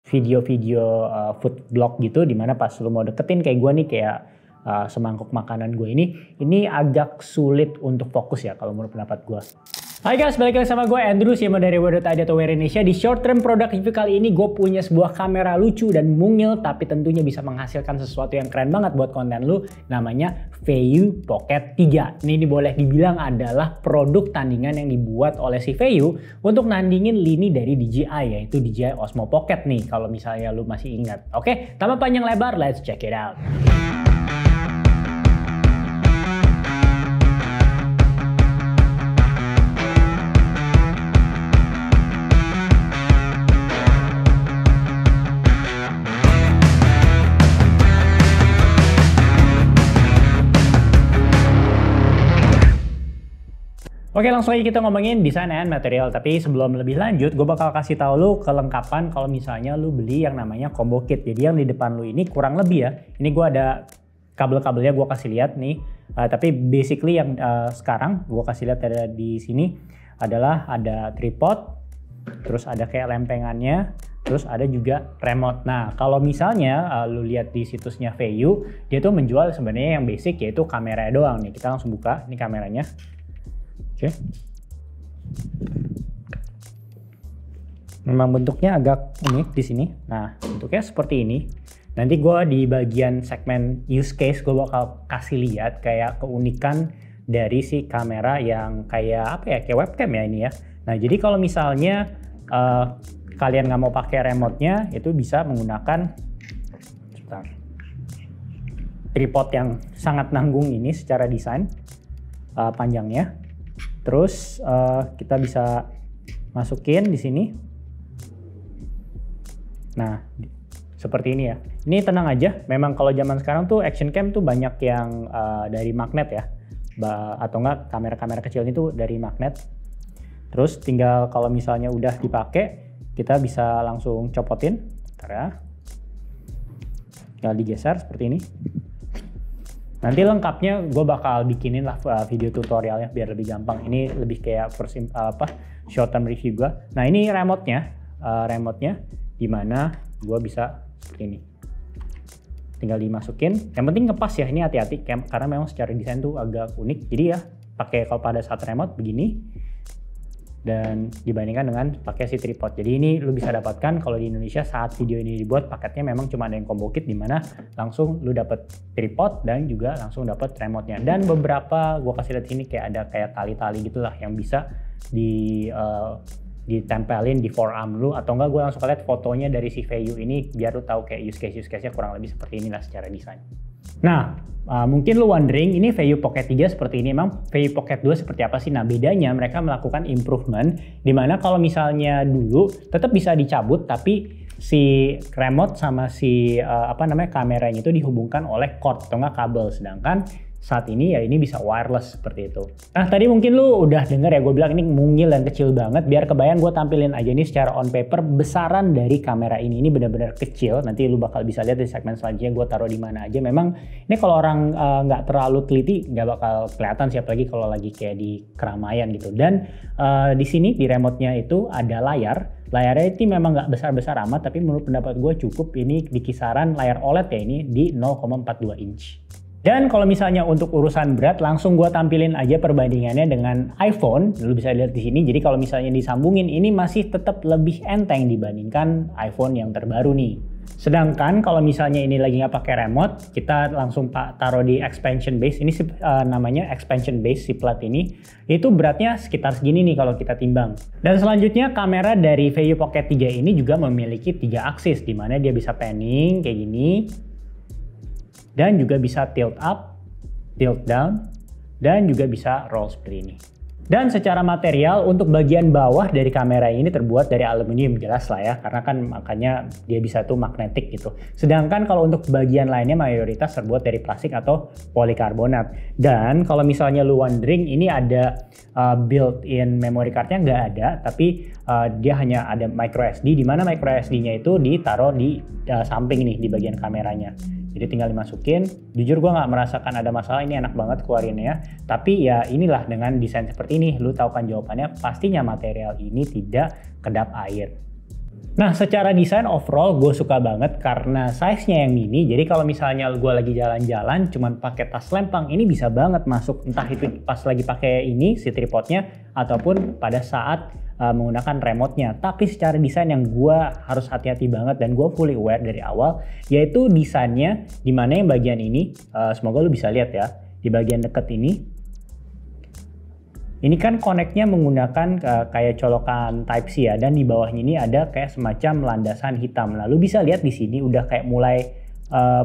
video-video food blog gitu, dimana pas lu mau deketin kayak gue nih, kayak semangkuk makanan gue ini agak sulit untuk fokus ya kalau menurut pendapat gue. Hai guys, balik lagi sama gue Andrew, CMO dari Wear.id atau Wear Indonesia. Di short term product review kali ini gue punya sebuah kamera lucu dan mungil, tapi tentunya bisa menghasilkan sesuatu yang keren banget buat konten lu. Namanya Vayu Pocket 3. Ini boleh dibilang adalah produk tandingan yang dibuat oleh si Vayu untuk nandingin lini dari DJI, yaitu DJI Osmo Pocket nih, kalau misalnya lu masih ingat. Oke, tanpa panjang lebar, let's check it out. Oke, langsung aja kita ngomongin desain and material. Tapi sebelum lebih lanjut, gue bakal kasih tahu lu kelengkapan kalau misalnya lu beli yang namanya combo kit. Jadi yang di depan lu ini kurang lebih ya. Ini gue ada kabel-kabelnya, gue kasih lihat nih. Tapi basically yang sekarang gue kasih lihat ada di sini adalah ada tripod, terus ada kayak lempengannya, terus ada juga remote. Nah, kalau misalnya lu lihat di situsnya Vayu, dia tuh menjual sebenarnya yang basic, yaitu kamera doang nih. Kita langsung buka, ini kameranya. Oke. Memang bentuknya agak unik di sini. Nah, bentuknya seperti ini. Nanti gue di bagian segmen use case gue bakal kasih lihat kayak keunikan dari si kamera yang kayak apa ya, kayak webcam ya ini ya. Nah, jadi kalau misalnya kalian nggak mau pakai remote-nya, itu bisa menggunakan tripod yang sangat nanggung ini secara desain panjangnya. Terus kita bisa masukin di sini. Nah, seperti ini ya. Ini tenang aja. Memang kalau zaman sekarang tuh action cam tuh banyak yang dari magnet ya, atau enggak kamera-kamera kecil ini tuh dari magnet. Terus tinggal kalau misalnya udah dipakai, kita bisa langsung copotin. Bentar ya. Tinggal digeser seperti ini. Nanti lengkapnya gue bakal bikinin lah video tutorialnya biar lebih gampang. Ini lebih kayak short term review gue. Nah, ini remote-nya dimana gue bisa seperti ini. Tinggal dimasukin. Yang penting ngepas ya, ini hati-hati karena memang secara desain tuh agak unik. Jadi ya pakai kalau pada saat remote begini. Dan dibandingkan dengan pakai si tripod. Jadi ini lu bisa dapatkan kalau di Indonesia saat video ini dibuat, paketnya memang cuma ada yang combo kit, dimana langsung lu dapet tripod dan juga langsung dapet remote-nya. Dan beberapa gua kasih lihat sini kayak ada kayak tali-tali gitulah yang bisa ditempelin di forearm lu, atau enggak gue langsung lihat fotonya dari si Vayu ini biar lu tahu kayak use case-nya kurang lebih seperti inilah secara desain. Nah, mungkin lu wondering ini Vayu Pocket 3 seperti ini, emang Vayu Pocket 2 seperti apa sih? Nah, bedanya mereka melakukan improvement dimana kalau misalnya dulu tetap bisa dicabut, tapi si remote sama si kameranya itu dihubungkan oleh cord atau enggak kabel, sedangkan saat ini ya ini bisa wireless seperti itu. Nah, tadi mungkin lu udah denger ya gue bilang ini mungil dan kecil banget. Biar kebayang, gue tampilin aja nih secara on paper besaran dari kamera ini. Ini benar-benar kecil. Nanti lu bakal bisa lihat di segmen selanjutnya gue taruh di mana aja. Memang ini kalau orang nggak terlalu teliti nggak bakal kelihatan, siapa lagi kalau lagi kayak di keramaian gitu. Dan di sini di remote-nya itu ada layar. Layarnya itu memang nggak besar-besar amat, tapi menurut pendapat gue cukup. Ini di kisaran layar OLED ya, ini di 0,42 inch. Dan kalau misalnya untuk urusan berat, langsung gue tampilin aja perbandingannya dengan iPhone. Lu bisa lihat di sini. Jadi kalau misalnya disambungin, ini masih tetap lebih enteng dibandingkan iPhone yang terbaru nih. Sedangkan kalau misalnya ini lagi nggak pakai remote, kita langsung taruh di expansion base. Ini namanya expansion base si plat ini. Itu beratnya sekitar segini nih kalau kita timbang. Dan selanjutnya kamera dari Vayu Pocket 3 ini juga memiliki 3 aksis, di mana dia bisa panning kayak gini. Dan juga bisa tilt up, tilt down, dan juga bisa roll seperti ini. Dan secara material untuk bagian bawah dari kamera ini terbuat dari aluminium, jelas lah ya, karena kan makanya dia bisa tuh magnetik gitu. Sedangkan kalau untuk bagian lainnya mayoritas terbuat dari plastik atau polikarbonat. Dan kalau misalnya lu wondering, ini ada built-in memory cardnya nggak ada, tapi dia hanya ada micro SD, di mana micro SD-nya itu ditaruh di samping nih di bagian kameranya. Jadi tinggal dimasukin. Jujur gue nggak merasakan ada masalah, ini enak banget keluarinnya. Tapi ya inilah, dengan desain seperti ini, lu tahu kan jawabannya, pastinya material ini tidak kedap air. Nah, secara desain overall gue suka banget karena size-nya yang mini. Jadi kalau misalnya gue lagi jalan-jalan cuman pakai tas lempang, ini bisa banget masuk entah itu pas lagi pakai ini si tripodnya ataupun pada saat menggunakan remote-nya. Tapi secara desain yang gue harus hati-hati banget dan gue fully aware dari awal, yaitu desainnya dimana yang bagian ini, semoga lu bisa lihat ya, di bagian deket ini kan connect-nya menggunakan kayak colokan Type-C ya, dan di bawahnya ini ada kayak semacam landasan hitam. Lalu bisa lihat di sini udah kayak mulai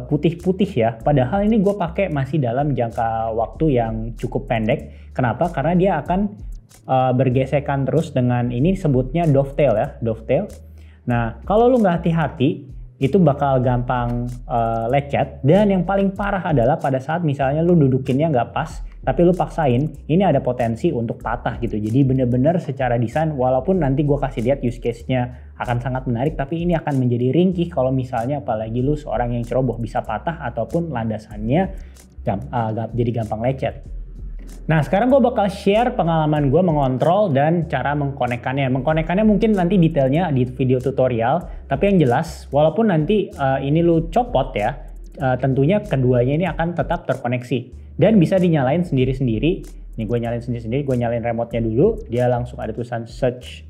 putih-putih ya. Padahal ini gue pakai masih dalam jangka waktu yang cukup pendek. Kenapa? Karena dia akan bergesekan terus dengan ini sebutnya dovetail ya, dovetail. Nah, kalau lu nggak hati-hati, itu bakal gampang lecet, dan yang paling parah adalah pada saat misalnya lu dudukinnya nggak pas, tapi lu paksain, ini ada potensi untuk patah gitu. Jadi bener-bener secara desain, walaupun nanti gue kasih lihat use case-nya akan sangat menarik, tapi ini akan menjadi ringkih kalau misalnya apalagi lu seorang yang ceroboh, bisa patah ataupun landasannya jadi gampang lecet. Nah, sekarang gue bakal share pengalaman gue mengontrol dan cara mengkonekkannya. Mengkonekkannya mungkin nanti detailnya di video tutorial, tapi yang jelas walaupun nanti ini lu copot ya, tentunya keduanya ini akan tetap terkoneksi dan bisa dinyalain sendiri-sendiri. Nih gue nyalain sendiri-sendiri, gue nyalain remote-nya dulu, dia langsung ada tulisan search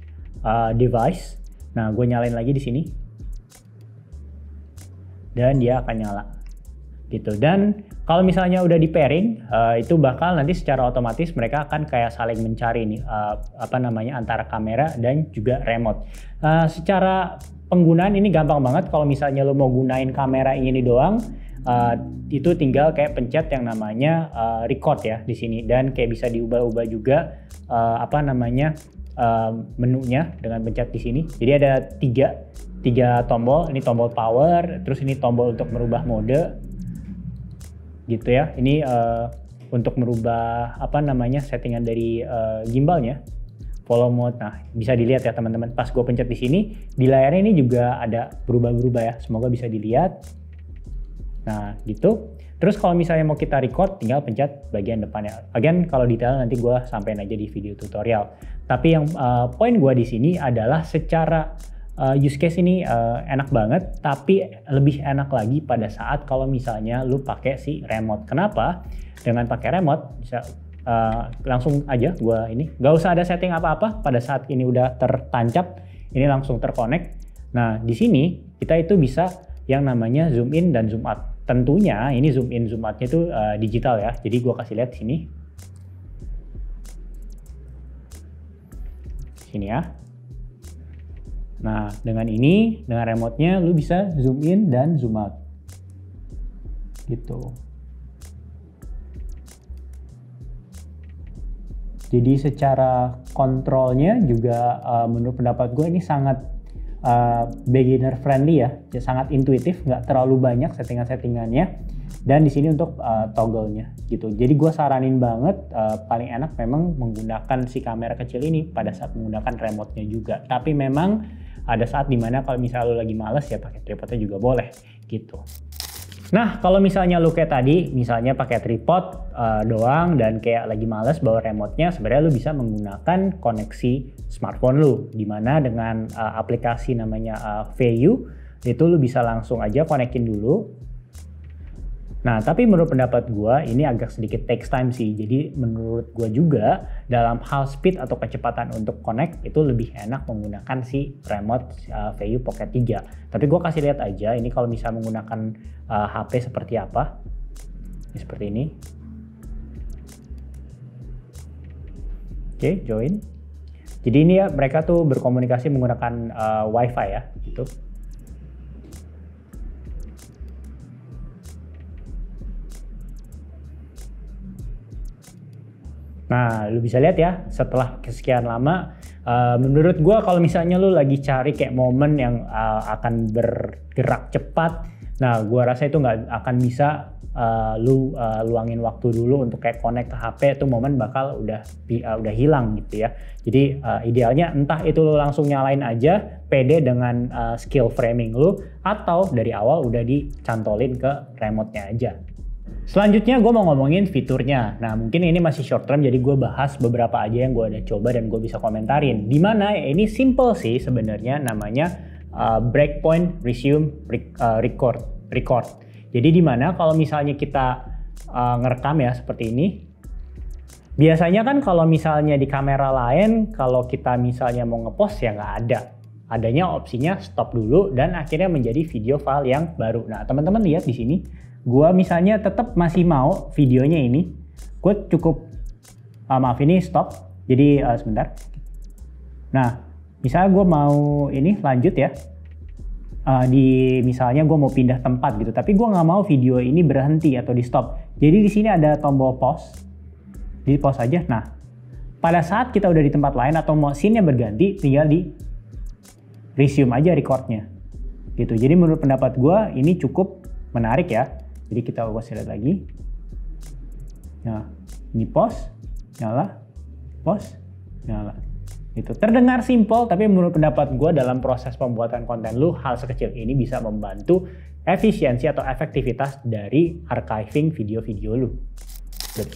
device. Nah, gue nyalain lagi di sini dan dia akan nyala gitu. Dan kalau misalnya udah di pairing, itu bakal nanti secara otomatis mereka akan kayak saling mencari nih antara kamera dan juga remote. Secara penggunaan ini gampang banget. Kalau misalnya lo mau gunain kamera ini doang, itu tinggal kayak pencet yang namanya record ya di sini, dan kayak bisa diubah-ubah juga menunya dengan pencet di sini. Jadi ada tiga tombol. Ini tombol power, terus ini tombol untuk merubah mode gitu ya. Ini untuk merubah settingan dari gimbalnya, follow mode. Nah, bisa dilihat ya teman-teman, pas gue pencet di sini di layarnya ini juga ada berubah-berubah ya, semoga bisa dilihat. Nah gitu. Terus kalau misalnya mau kita record, tinggal pencet bagian depannya. Again, kalau detail nanti gue sampein aja di video tutorial. Tapi yang poin gue di sini adalah secara use case ini enak banget, tapi lebih enak lagi pada saat kalau misalnya lu pakai si remote. Kenapa? Dengan pakai remote bisa langsung aja gua ini, nggak usah ada setting apa-apa. Pada saat ini udah tertancap, ini langsung terkonek. Nah di sini kita itu bisa yang namanya zoom in dan zoom out. Tentunya ini zoom in zoom outnya itu digital ya. Jadi gua kasih lihat sini ya. Nah, dengan ini, dengan remote-nya, lu bisa zoom in dan zoom out. Gitu. Jadi secara kontrolnya juga menurut pendapat gue ini sangat beginner friendly ya. Sangat intuitif, nggak terlalu banyak settingan-settingannya. Dan di sini untuk toggle-nya gitu. Jadi gue saranin banget paling enak memang menggunakan si kamera kecil ini pada saat menggunakan remote-nya juga. Tapi memang ada saat dimana kalau misalnya lo lagi males ya pakai tripodnya juga boleh gitu. Nah kalau misalnya lo kayak tadi, misalnya pakai tripod doang dan kayak lagi males bawa remote-nya, sebenarnya lo bisa menggunakan koneksi smartphone lo. Dimana dengan aplikasi namanya VU, itu lo bisa langsung aja konekin dulu. Nah, tapi menurut pendapat gue ini agak sedikit takes time sih. Jadi menurut gue juga dalam hal speed atau kecepatan untuk connect itu lebih enak menggunakan si remote VU Pocket 3. Tapi gue kasih lihat aja ini kalau misalnya menggunakan HP seperti apa. Ini seperti ini. Oke, join. Jadi ini ya mereka tuh berkomunikasi menggunakan WiFi ya, gitu. Nah, lu bisa lihat ya, setelah kesekian lama, menurut gue kalau misalnya lu lagi cari kayak momen yang akan bergerak cepat, nah gue rasa itu nggak akan bisa lu luangin waktu dulu untuk kayak connect ke HP, itu momen bakal udah hilang gitu ya. Jadi idealnya entah itu lu langsung nyalain aja, pede dengan skill framing lu, atau dari awal udah dicantolin ke remote-nya aja. Selanjutnya gue mau ngomongin fiturnya. Nah mungkin ini masih short term, jadi gue bahas beberapa aja yang gue udah coba dan gue bisa komentarin. Dimana ini simple sih sebenarnya, namanya breakpoint, resume, record. Jadi dimana kalau misalnya kita ngerekam ya seperti ini, biasanya kan kalau misalnya di kamera lain, kalau kita misalnya mau ngepost ya nggak ada. Adanya opsinya stop dulu dan akhirnya menjadi video file yang baru. Nah teman-teman lihat di sini, gue misalnya tetap masih mau videonya ini, gue cukup, maaf ini stop, jadi sebentar. Nah misalnya gue mau ini lanjut ya, misalnya gue mau pindah tempat gitu, tapi gue nggak mau video ini berhenti atau di stop. Jadi di sini ada tombol pause, di pause aja. Nah pada saat kita udah di tempat lain atau mau scene-nya berganti, tinggal di resume aja recordnya gitu. Jadi menurut pendapat gue ini cukup menarik ya. Jadi kita kasih lihat lagi. Nah ini pause, nyala, pause, nyala. Itu terdengar simple, tapi menurut pendapat gue dalam proses pembuatan konten lu, hal sekecil ini bisa membantu efisiensi atau efektivitas dari archiving video-video lu.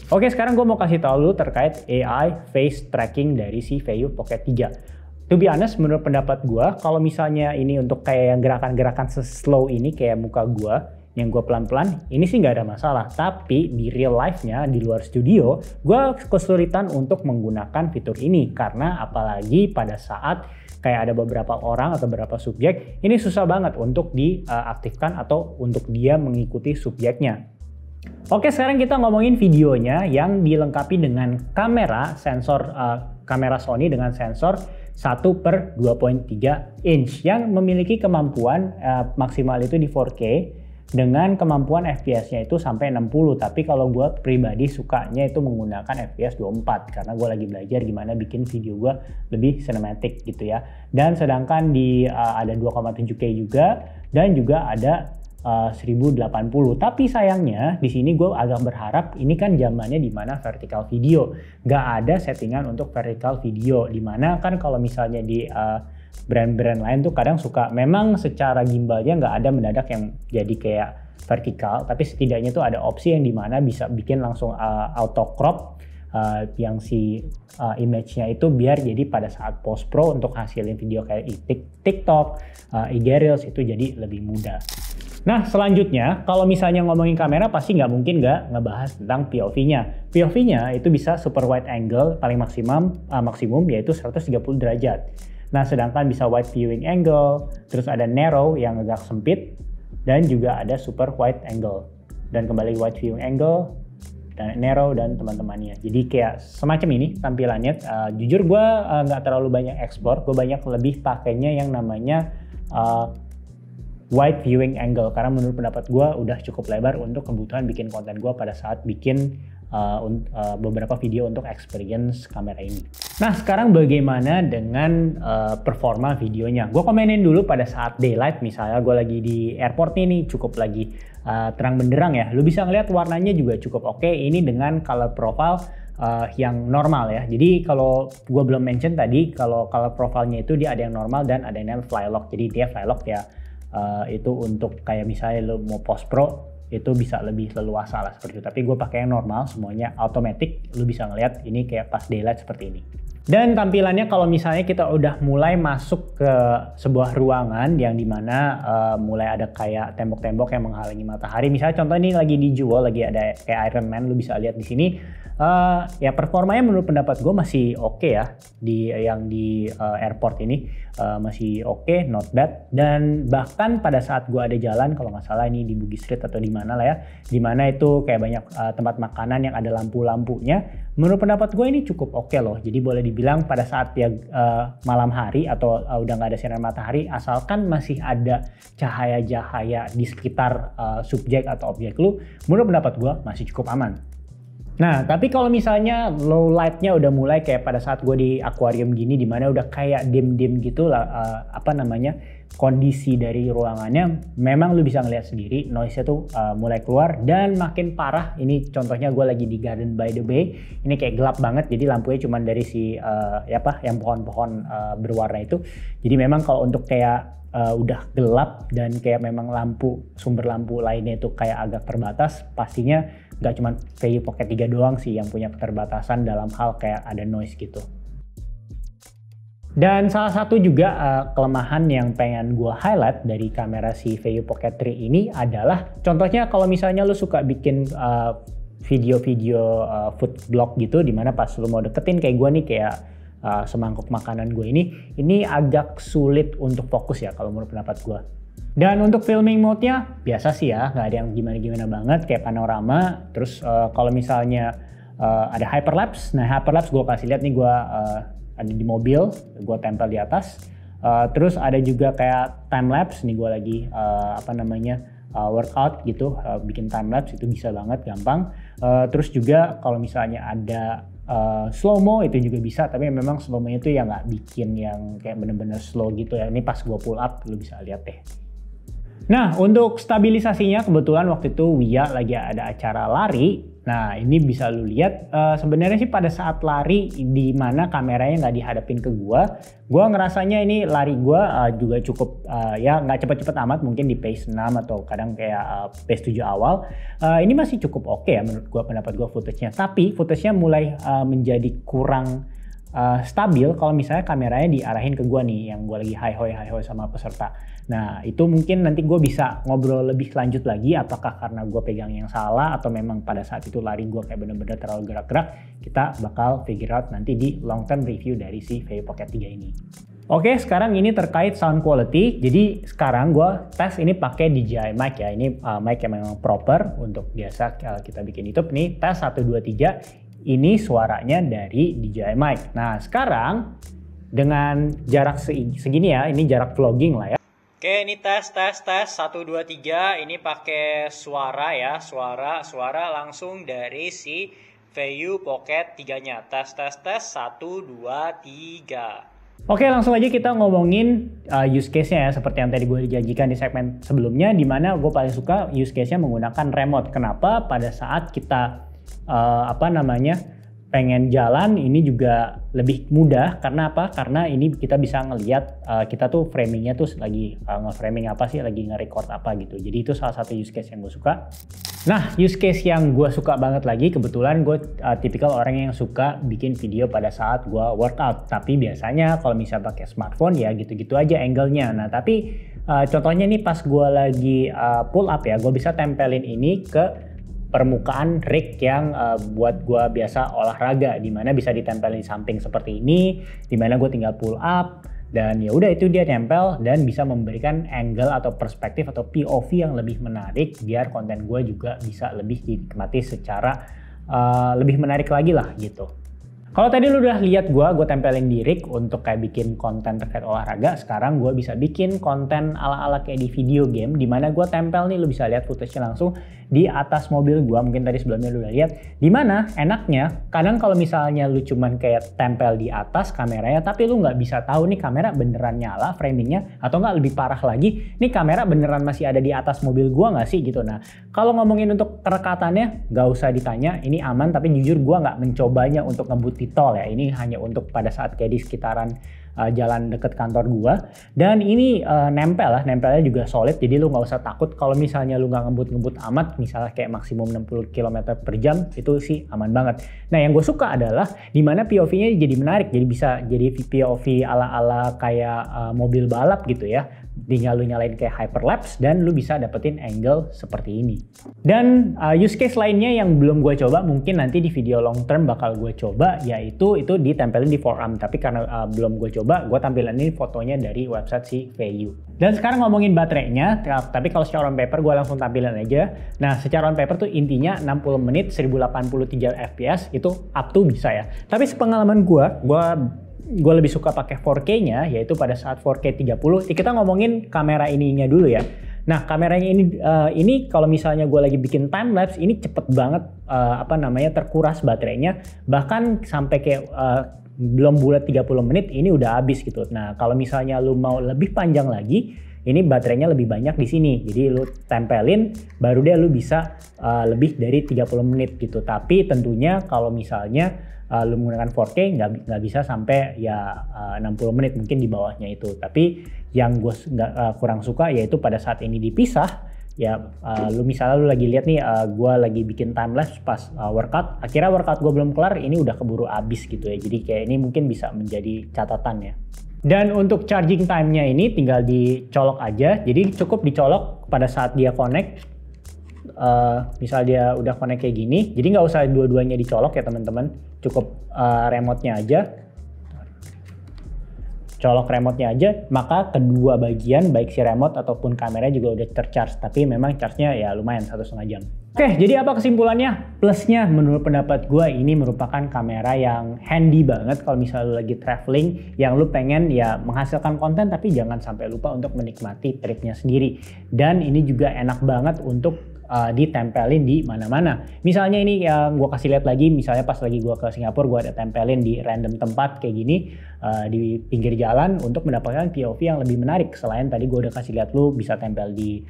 Oke, sekarang gue mau kasih tahu lu terkait AI face tracking dari si VAIO Pocket 3. To be honest, menurut pendapat gue, kalau misalnya ini untuk kayak yang gerakan-gerakan slow ini, kayak muka gue, yang gue pelan-pelan, ini sih nggak ada masalah. Tapi di real life-nya, di luar studio, gue kesulitan untuk menggunakan fitur ini. Karena apalagi pada saat kayak ada beberapa orang atau beberapa subjek, ini susah banget untuk diaktifkan atau untuk dia mengikuti subjeknya. Oke, sekarang kita ngomongin videonya yang dilengkapi dengan kamera sensor kamera Sony dengan sensor 1/2.3 inch yang memiliki kemampuan maksimal itu di 4K dengan kemampuan FPS-nya itu sampai 60. Tapi kalau gue pribadi sukanya itu menggunakan FPS 24 karena gue lagi belajar gimana bikin video gue lebih cinematic gitu ya. Dan sedangkan ada 2,7K juga dan juga ada 1080. Tapi sayangnya di sini gue agak berharap, ini kan zamannya dimana vertical video, nggak ada settingan untuk vertical video, dimana kan kalau misalnya di brand-brand lain tuh kadang suka memang secara gimbalnya nggak ada mendadak yang jadi kayak vertikal, tapi setidaknya tuh ada opsi yang dimana bisa bikin langsung auto crop yang si image-nya itu biar jadi pada saat post pro untuk hasilin video kayak TikTok, IG Reels itu jadi lebih mudah. Nah selanjutnya kalau misalnya ngomongin kamera pasti nggak mungkin nggak ngebahas tentang POV-nya. POV-nya itu bisa super wide angle paling maksimum yaitu 130 derajat. Nah sedangkan bisa wide viewing angle, terus ada narrow yang agak sempit, dan juga ada super wide angle. Dan kembali wide viewing angle, dan narrow dan teman-temannya. Jadi kayak semacam ini tampilannya. Jujur gue nggak terlalu banyak explore, gue banyak lebih pakainya yang namanya wide viewing angle karena menurut pendapat gue udah cukup lebar untuk kebutuhan bikin konten gue pada saat bikin beberapa video untuk experience kamera ini. Nah sekarang bagaimana dengan performa videonya? Gue komenin dulu pada saat daylight, misalnya gue lagi di airport nih cukup lagi terang benderang ya. Lu bisa ngeliat warnanya juga cukup oke. Ini dengan color profile yang normal ya. Jadi kalau gue belum mention tadi, kalau color profile-nya itu dia ada yang normal dan ada yang fly lock. Jadi dia fly lock ya. Itu untuk kayak misalnya lo mau post pro itu bisa lebih leluasa lah seperti itu. Tapi gue pakai yang normal, semuanya automatic. Lo bisa ngeliat ini kayak pas daylight seperti ini. Dan tampilannya kalau misalnya kita udah mulai masuk ke sebuah ruangan yang dimana mulai ada kayak tembok-tembok yang menghalangi matahari. Misalnya contoh ini lagi dijual, lagi ada kayak Iron Man, lo bisa lihat di sini. Ya performanya menurut pendapat gue masih oke ya di airport ini. Masih oke, not bad. Dan bahkan pada saat gue ada jalan, kalau nggak salah ini di Bugis Street atau di mana lah ya, di mana itu kayak banyak tempat makanan yang ada lampu-lampunya. Menurut pendapat gue ini cukup oke loh. Jadi boleh dibilang pada saat ya malam hari atau udah nggak ada sinar matahari, asalkan masih ada cahaya-cahaya di sekitar subjek atau objek lu, menurut pendapat gue masih cukup aman. Nah, tapi kalau misalnya low light-nya udah mulai kayak pada saat gue di akuarium gini, dimana udah kayak dim-dim gitu lah, kondisi dari ruangannya, memang lu bisa ngeliat sendiri noise-nya tuh mulai keluar dan makin parah. Ini contohnya gue lagi di Garden by the Bay, ini kayak gelap banget, jadi lampunya cuma dari yang pohon-pohon berwarna itu. Jadi memang kalau untuk kayak udah gelap dan kayak memang sumber lampu lainnya itu kayak agak terbatas, pastinya nggak cuma VAIO Pocket 3 doang sih yang punya keterbatasan dalam hal kayak ada noise gitu. Dan salah satu juga kelemahan yang pengen gue highlight dari kamera si VAIO Pocket 3 ini adalah contohnya kalau misalnya lu suka bikin video-video food vlog gitu, dimana pas lu mau deketin kayak gue nih, kayak semangkuk makanan gue ini agak sulit untuk fokus ya kalau menurut pendapat gue. Dan untuk filming mode-nya biasa sih ya, nggak ada yang gimana-gimana banget kayak panorama. Terus kalau misalnya ada hyperlapse, nah hyperlapse gue kasih lihat nih, gue ada di mobil, gue tempel di atas. Terus ada juga kayak time lapse, nih gue lagi workout gitu, bikin time lapse itu bisa banget, gampang. Terus juga kalau misalnya ada slow mo itu juga bisa, tapi memang slow mo itu ya nggak bikin yang kayak bener-bener slow gitu ya. Ini pas gue pull up lu bisa lihat deh. Nah, untuk stabilisasinya kebetulan waktu itu Wia lagi ada acara lari. Nah, ini bisa lu lihat sebenarnya sih pada saat lari di mana kameranya nggak dihadapin ke gua ngerasanya ini lari gua juga cukup ya nggak cepet-cepet amat, mungkin di pace 6 atau kadang kayak pace 7 awal. Ini masih cukup oke ya menurut gua, pendapat gua footage-nya. Tapi footage-nya mulai menjadi kurang stabil kalau misalnya kameranya diarahin ke gua nih, yang gua lagi hi ho sama peserta. Nah, itu mungkin nanti gue bisa ngobrol lebih lanjut lagi, apakah karena gue pegang yang salah atau memang pada saat itu lari gue kayak bener-bener terlalu gerak-gerak. Kita bakal figure out nanti di long term review dari si VAIO Pocket 3 ini. Oke, sekarang ini terkait sound quality. Jadi sekarang gue tes ini pakai DJI mic ya. Ini mic yang memang proper untuk biasa kita bikin YouTube. Nih tes 1, 2, 3. Ini suaranya dari DJI mic. Nah, sekarang dengan jarak segini ya, ini jarak vlogging lah ya. Oke, ini tes 1 2 3. Ini pakai suara ya, suara langsung dari si VAIO Pocket 3-nya. Tes 1 2 3. Oke, langsung aja kita ngomongin use case-nya ya, seperti yang tadi gue dijanjikan di segmen sebelumnya, di mana gue paling suka use case-nya menggunakan remote. Kenapa? Pada saat kita pengen jalan ini juga lebih mudah. Karena apa? Karena ini kita bisa ngelihat kita tuh framingnya tuh lagi nge-framing apa sih, lagi nge-record apa gitu. Jadi itu salah satu use case yang gue suka. Nah, use case yang gue suka banget lagi, kebetulan gue tipikal orang yang suka bikin video pada saat gue workout. Tapi biasanya kalau misalnya pakai smartphone ya gitu-gitu aja angle-nya. Nah, tapi contohnya nih pas gue lagi pull up ya, gue bisa tempelin ini ke permukaan rig yang buat gue biasa olahraga, dimana bisa ditempelin di samping seperti ini, dimana gue tinggal pull up dan ya udah itu dia tempel dan bisa memberikan angle atau perspektif atau POV yang lebih menarik biar konten gue juga bisa lebih dinikmati secara lebih menarik lagi lah gitu. Kalau tadi lu udah lihat gue tempelin di rig untuk kayak bikin konten terkait olahraga, sekarang gue bisa bikin konten ala-ala kayak di video game, dimana gue tempel nih, lu bisa lihat footage-nya langsung di atas mobil gue. Mungkin tadi sebelumnya lu udah lihat, dimana enaknya kadang kalau misalnya lu cuman kayak tempel di atas kameranya, tapi lu nggak bisa tahu nih kamera beneran nyala framingnya, atau nggak lebih parah lagi, nih kamera beneran masih ada di atas mobil gue nggak sih gitu. Nah, kalau ngomongin untuk kerekatannya nggak usah ditanya, ini aman, tapi jujur gue nggak mencobanya untuk ngebut di tol ya. Ini hanya untuk pada saat kayak di sekitaran jalan deket kantor gua, dan ini nempelnya juga solid, jadi lu nggak usah takut kalau misalnya lu nggak ngebut amat, misalnya kayak maksimum 60 km per jam, itu sih aman banget. Nah, yang gue suka adalah dimana POV-nya jadi menarik, jadi bisa jadi POV ala-ala kayak mobil balap gitu ya. Tinggal lu nyalain kayak hyperlapse dan lu bisa dapetin angle seperti ini. Dan use case lainnya yang belum gue coba, mungkin nanti di video long term bakal gue coba, yaitu itu ditempelin di forearm. Tapi karena belum gue coba, gue tampilin ini fotonya dari website si VAIO. Dan sekarang ngomongin baterainya, tapi kalau secara on paper gue langsung tampilin aja. Nah, secara on paper tuh intinya 60 menit 1083 fps itu up to bisa ya. Tapi sepengalaman gue lebih suka pakai 4K-nya, yaitu pada saat 4K 30. Kita ngomongin kamera ininya dulu ya. Nah, kameranya ini kalau misalnya gue lagi bikin time lapse, ini cepet banget terkuras baterainya. Bahkan sampai kayak belum bulat 30 menit ini udah habis gitu. Nah, kalau misalnya lu mau lebih panjang lagi, ini baterainya lebih banyak di sini. Jadi lu tempelin, baru deh lu bisa lebih dari 30 menit gitu. Tapi tentunya kalau misalnya lu menggunakan 4K nggak bisa sampai ya 60 menit, mungkin di bawahnya itu. Tapi yang gue kurang suka yaitu pada saat ini dipisah ya, lu misalnya lu lagi lihat nih, gue lagi bikin time lapse pas workout, akhirnya workout gue belum kelar, ini udah keburu abis gitu ya. Jadi kayak ini mungkin bisa menjadi catatan ya. Dan untuk charging time-nya ini tinggal dicolok aja. Jadi cukup dicolok pada saat dia connect. Misal dia udah connect kayak gini. Jadi nggak usah dua-duanya dicolok ya teman-teman. Cukup remote-nya aja. Colok remote-nya aja, maka kedua bagian baik si remote ataupun kamera juga udah tercharge. Tapi memang charge-nya ya lumayan 1,5 jam. Oke, jadi apa kesimpulannya? Plusnya menurut pendapat gue ini merupakan kamera yang handy banget kalau misalnya lu lagi traveling, yang lu pengen ya menghasilkan konten tapi jangan sampai lupa untuk menikmati tripnya sendiri. Dan ini juga enak banget untuk ditempelin di mana-mana. Misalnya ini yang gue kasih lihat lagi, misalnya pas lagi gue ke Singapura, gue ada tempelin di random tempat kayak gini di pinggir jalan untuk mendapatkan POV yang lebih menarik. Selain tadi gue udah kasih lihat lu bisa tempel di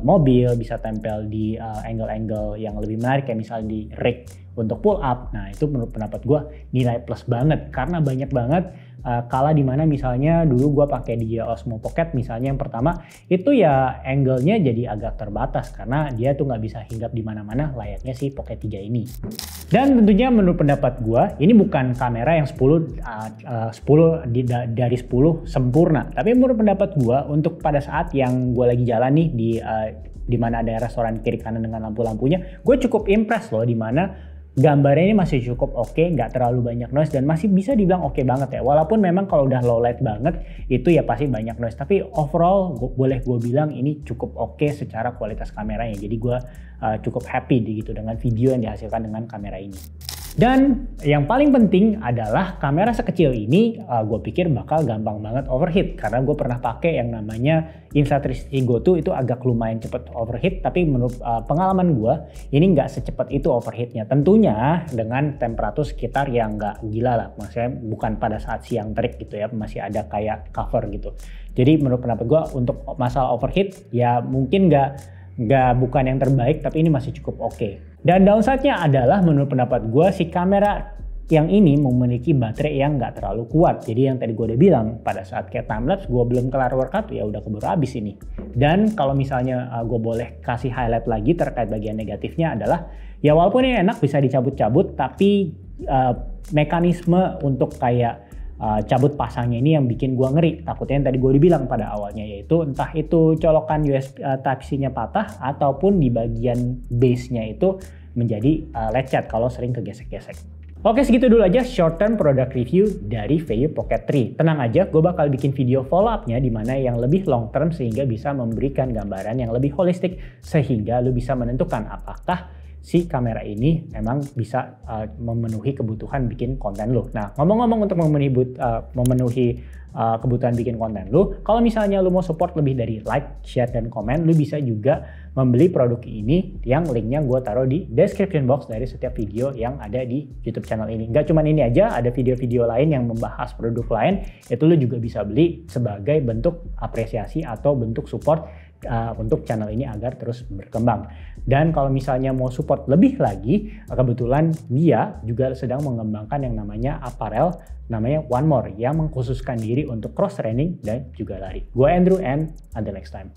mobil, bisa tempel di angle-angle yang lebih menarik kayak misalnya di rig untuk pull up. Nah itu menurut pendapat gue nilai plus banget karena banyak banget kala dimana misalnya dulu gue pakai DJI Osmo Pocket misalnya yang pertama itu ya angle-nya jadi agak terbatas karena dia tuh nggak bisa hinggap di mana-mana layaknya si Pocket 3 ini. Dan tentunya menurut pendapat gue ini bukan kamera yang 10 dari 10 sempurna, tapi menurut pendapat gue untuk pada saat yang gue lagi jalan nih di mana ada restoran kiri kanan dengan lampu-lampunya, gue cukup impress loh di mana gambarnya ini masih cukup oke, nggak terlalu banyak noise dan masih bisa dibilang oke banget ya. Walaupun memang kalau udah low light banget itu ya pasti banyak noise. Tapi overall boleh gue bilang ini cukup oke secara kualitas kameranya. Jadi gue cukup happy gitu dengan video yang dihasilkan dengan kamera ini. Dan yang paling penting adalah kamera sekecil ini gue pikir bakal gampang banget overheat karena gue pernah pakai yang namanya Insta360 Go2 itu agak lumayan cepet overheat, tapi menurut pengalaman gue ini nggak secepat itu overheatnya. Tentunya dengan temperatur sekitar yang nggak gila lah, maksudnya bukan pada saat siang terik gitu ya, masih ada kayak cover gitu. Jadi menurut pendapat gue untuk masalah overheat ya mungkin bukan yang terbaik, tapi ini masih cukup oke. Dan downside-nya adalah menurut pendapat gue si kamera yang ini memiliki baterai yang nggak terlalu kuat. Jadi yang tadi gue udah bilang pada saat kayak timelapse gue belum kelar workout ya udah keburu habis ini. Dan kalau misalnya gue boleh kasih highlight lagi terkait bagian negatifnya adalah ya walaupun ini enak bisa dicabut-cabut tapi mekanisme untuk kayak cabut pasangnya ini yang bikin gua ngeri. Takutnya yang tadi gue dibilang pada awalnya yaitu entah itu colokan USB Type-C-nya patah ataupun di bagian base-nya itu menjadi lecet kalau sering kegesek-gesek. Oke, segitu dulu aja short term product review dari VAIO Pocket 3. Tenang aja, gue bakal bikin video follow up-nya di mana yang lebih long term sehingga bisa memberikan gambaran yang lebih holistik sehingga lu bisa menentukan apakah si kamera ini memang bisa memenuhi kebutuhan bikin konten lu. Nah, ngomong-ngomong untuk memenuhi kebutuhan bikin konten lu, kalau misalnya lu mau support lebih dari like, share, dan komen, lu bisa juga membeli produk ini yang linknya gue taruh di description box dari setiap video yang ada di YouTube channel ini. Nggak cuma ini aja, ada video-video lain yang membahas produk lain, itu lu juga bisa beli sebagai bentuk apresiasi atau bentuk support untuk channel ini agar terus berkembang. Dan kalau misalnya mau support lebih lagi, kebetulan dia juga sedang mengembangkan yang namanya apparel, namanya One More, yang mengkhususkan diri untuk cross training dan juga lari. Gue Andrew and until next time.